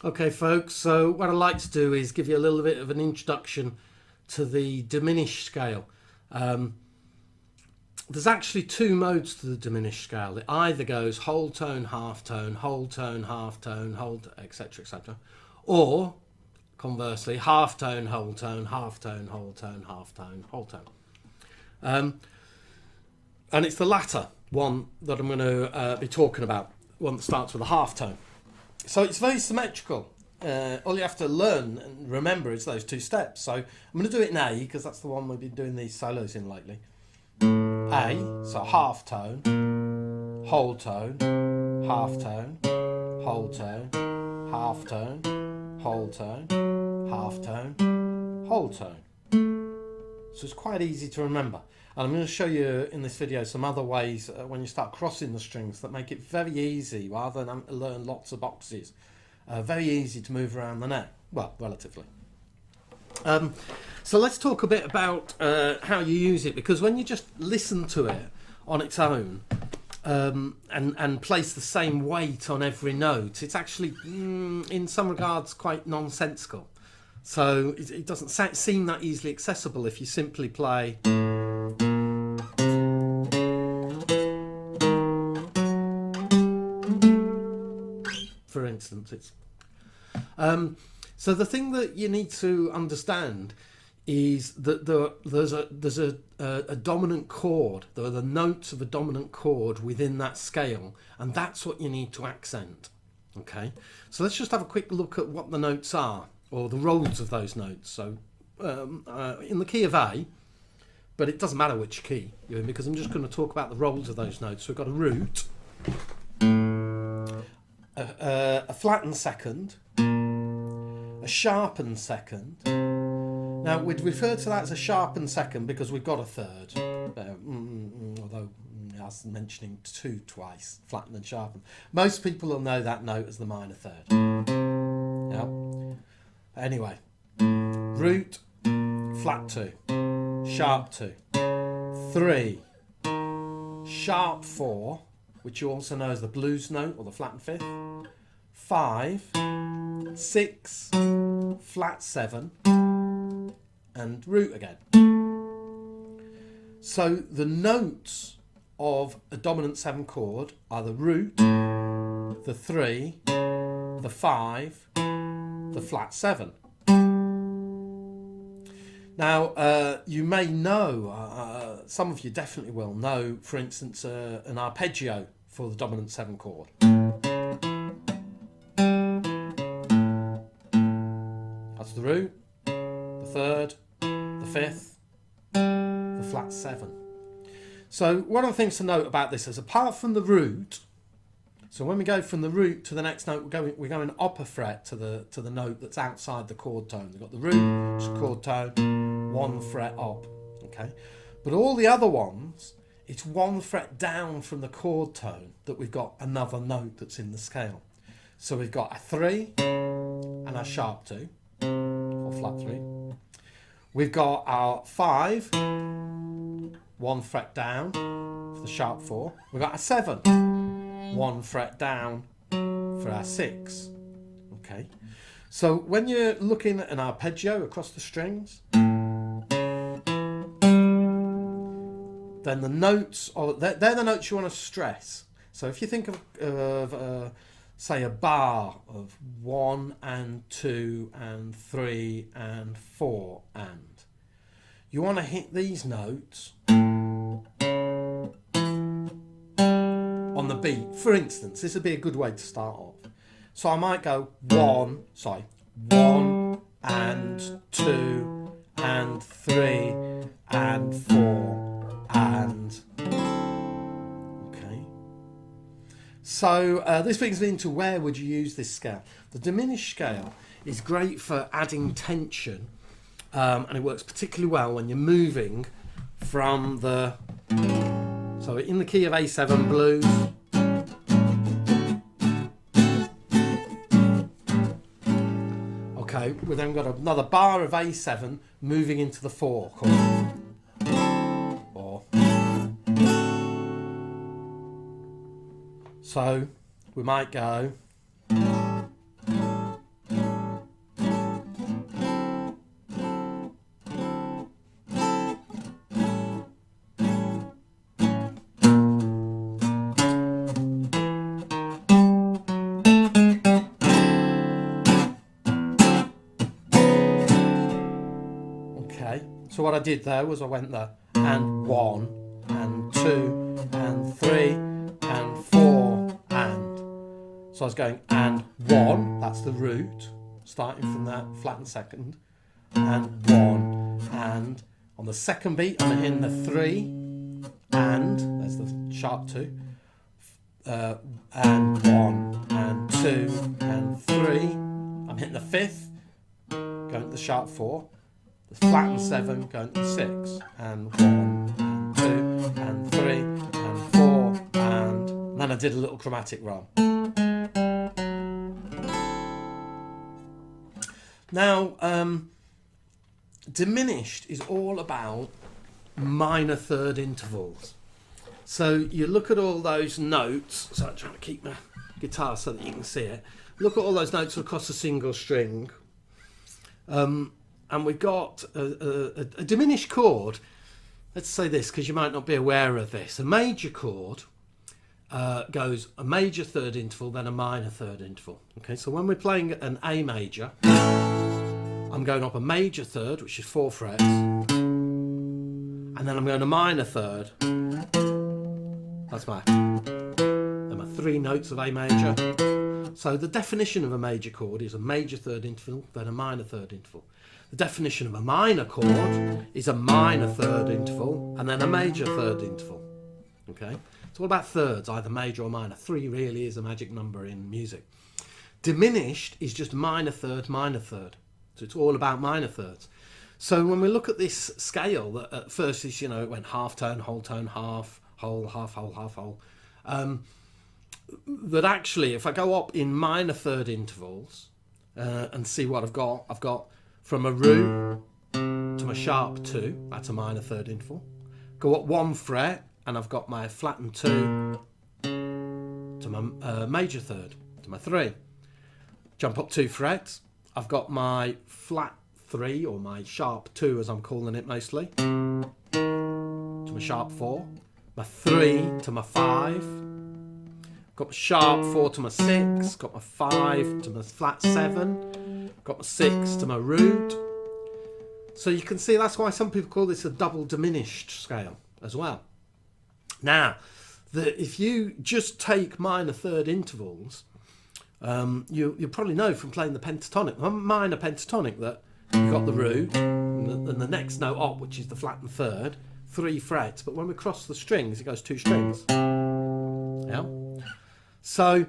Okay folks, so what I'd like to do is give you a little bit of an introduction to the diminished scale. There's actually two modes to the diminished scale. It either goes whole tone, half tone, whole tone, half tone, whole, etc, etc, or conversely, half tone, whole tone, half tone, whole tone, half tone, whole tone. And it's the latter one that I'm going to be talking about, one that starts with a half tone. So it's very symmetrical. All you have to learn and remember is those two steps. So I'm going to do it in A because that's the one we've been doing these solos in lately. A, so half tone, whole tone, half tone, whole tone, half tone, whole tone, half tone, whole tone. So it's quite easy to remember. And I'm going to show you in this video some other ways when you start crossing the strings that make it very easy, rather than having to learn lots of boxes. Very easy to move around the neck, well, relatively. So let's talk a bit about how you use it, because when you just listen to it on its own and place the same weight on every note, it's actually, in some regards, quite nonsensical. So it doesn't seem that easily accessible if you simply play. For instance, it's so the thing that you need to understand is that there's a dominant chord. There are the notes of a dominant chord within that scale, and that's what you need to accent. Okay, so let's just have a quick look at what the notes are, or the roles of those notes. So in the key of A, but it doesn't matter which key you're in, because I'm just going to talk about the roles of those notes. So we've got a root, a flattened second, a sharpened second. Now we'd refer to that as a sharpened second because we've got a third, although I was mentioning two twice, flattened and sharpened. Most people will know that note as the minor third. Yeah. Anyway, root, flat 2, sharp 2, 3, sharp 4, which you also know as the blues note or the flattened fifth, 5, 6, flat 7, and root again. So the notes of a dominant 7 chord are the root, the 3, the 5, the flat 7. Now you may know, some of you definitely will know, for instance, an arpeggio for the dominant 7 chord. That's the root, the 3rd, the 5th, the flat 7. So one of the things to note about this is, apart from the root, so when we go from the root to the next note, we're going upper fret to the note that's outside the chord tone. We've got the root, which is a chord tone, 1 fret up, okay? But all the other ones, it's 1 fret down from the chord tone that we've got another note that's in the scale. So we've got a 3 and a sharp 2, or flat 3. We've got our 5, 1 fret down for the sharp 4. We've got a 7, 1 fret down for our 6. Okay, so when you're looking at an arpeggio across the strings, then the notes are they're the notes you want to stress. So if you think of say a bar of 1 and 2 and 3 and 4, and you want to hit these notes on the beat. For instance, this would be a good way to start off. So I might go 1 and 2 and 3 and 4 and, okay. So this brings me into where would you use this scale. The diminished scale is great for adding tension, and it works particularly well when you're moving from the, so in the key of A7 blues, okay, we've then got another bar of A7 moving into the 4 chord, or, so we might go So what I did there was I went there and 1 and 2 and 3 and 4 and. So I was going and 1, that's the root, starting from that flattened second, and 1 and. On the second beat I'm hitting the 3 and, there's the sharp 2, and 1 and 2 and 3. I'm hitting the 5th, going to the sharp 4, the flattened 7 going to the 6, and 1 and 2 and 3 and 4 and then I did a little chromatic roll. Now, Diminished is all about minor third intervals. So you look at all those notes. So I'm trying to keep my guitar so that you can see it. Look at all those notes across a single string. And we've got a diminished chord. Let's say this because you might not be aware of this. A major chord goes a major third interval, then a minor third interval. Okay, so when we're playing an A major, I'm going up a major third, which is 4 frets, and then I'm going a minor third. That's my 3 notes of A major. So the definition of a major chord is a major third interval, then a minor third interval. The definition of a minor chord is a minor third interval, and then a major third interval. Okay, it's all about thirds, either major or minor. 3 really is a magic number in music. Diminished is just minor third, minor third. So it's all about minor thirds. So when we look at this scale, that at first is, it went half tone, half, whole, half, whole, half, whole. That actually, if I go up in minor third intervals and see what I've got from a root to my sharp 2, that's a minor third interval. Go up 1 fret and I've got my flattened 2 to my major third, to my 3. Jump up 2 frets. I've got my flat 3, or my sharp 2 as I'm calling it mostly, to my sharp 4, my 3 to my 5, got my sharp 4 to my 6, got my 5 to my flat 7, got my 6 to my root. So you can see that's why some people call this a double diminished scale as well. Now, if you just take minor third intervals, you probably know from playing the pentatonic, minor pentatonic, that you've got the root and the next note up, which is the flattened third, 3 frets. But when we cross the strings, it goes 2 strings. Yeah. So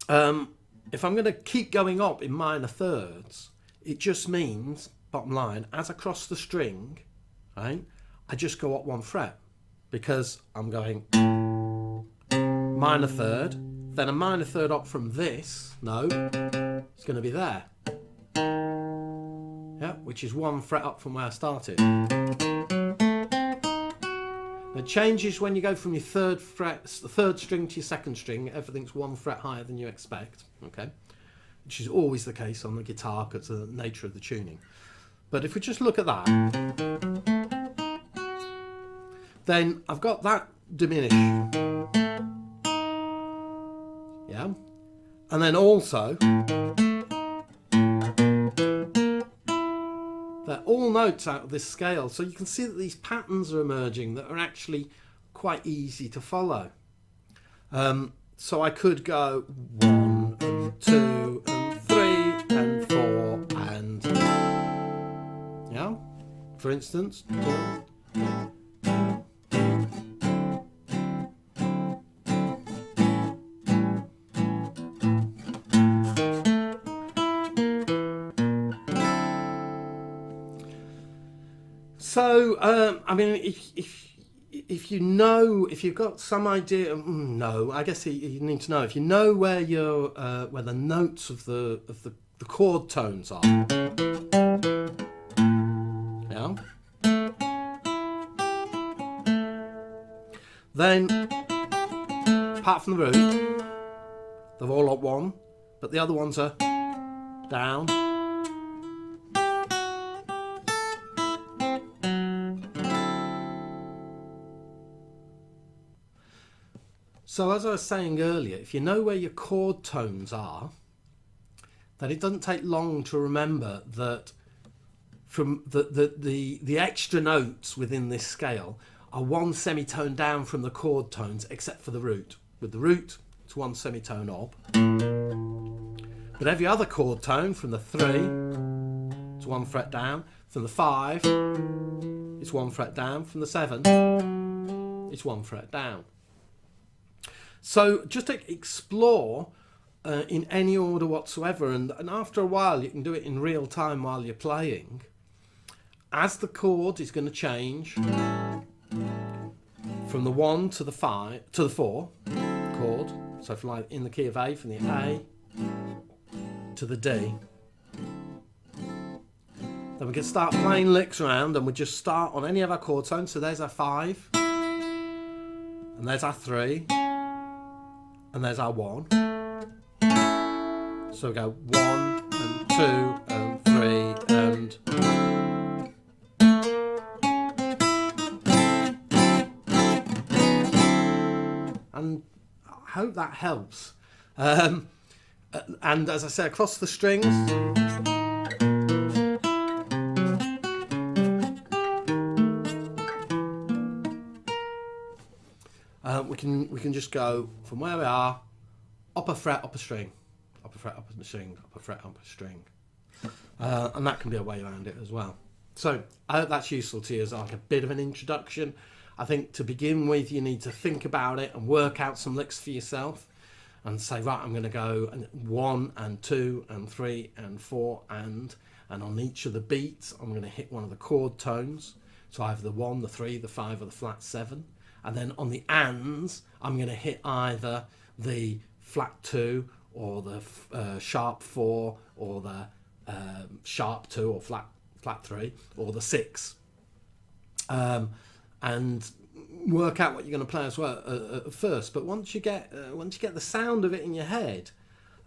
if I'm going to keep going up in minor thirds, it just means, bottom line, as I cross the string, right, I just go up 1 fret because I'm going minor third. Then a minor third up from this note is going to be there. Yeah, which is 1 fret up from where I started. It changes when you go from your third string to your second string. Everything's 1 fret higher than you expect. Okay, which is always the case on the guitar because of the nature of the tuning. But if we just look at that, then I've got that diminished. Yeah, and then also they're all notes out of this scale, so you can see that these patterns are emerging that are actually quite easy to follow. So I could go 1 and 2 and 3 and 4 and, yeah, for instance. So, I mean, if you know, if you've got some idea, no, I guess you need to know if you know where where the notes of the chord tones are. Yeah. Then, apart from the root, they're all up 1, but the other ones are down. So as I was saying earlier, if you know where your chord tones are, then it doesn't take long to remember that from the extra notes within this scale are one semitone down from the chord tones, except for the root. With the root, it's one semitone ob. But every other chord tone, from the 3, it's 1 fret down. From the 5, it's 1 fret down. From the 7, it's 1 fret down. So just to explore in any order whatsoever, and after a while you can do it in real time while you're playing, as the chord is going to change from the 1 to the 5 to the 4 chord, so from like in the key of A, from the A to the D, then we can start playing licks around, and we just start on any of our chord tones. So there's our 5, and there's our 3, and there's our 1. So we go 1 and 2 and 3 and... And I hope that helps. And as I say, across the strings, we can just go from where we are, up a fret, up a string, up a fret, up a string, up a fret, up a string, and that can be a way around it as well. So I hope that's useful to you as like a bit of an introduction. I think to begin with, you need to think about it and work out some licks for yourself, and say, right, I'm going to go 1 and 2 and 3 and 4 and on each of the beats, I'm going to hit one of the chord tones. So either the 1, the 3, the 5, or the flat 7. And then on the ands, I'm going to hit either the flat 2 or the sharp 4 or the sharp 2 or flat 3 or the 6. And work out what you're going to play as well at first. But once you get the sound of it in your head,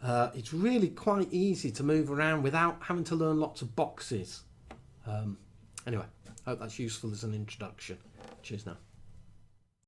it's really quite easy to move around without having to learn lots of boxes. Anyway, I hope that's useful as an introduction. Cheers now.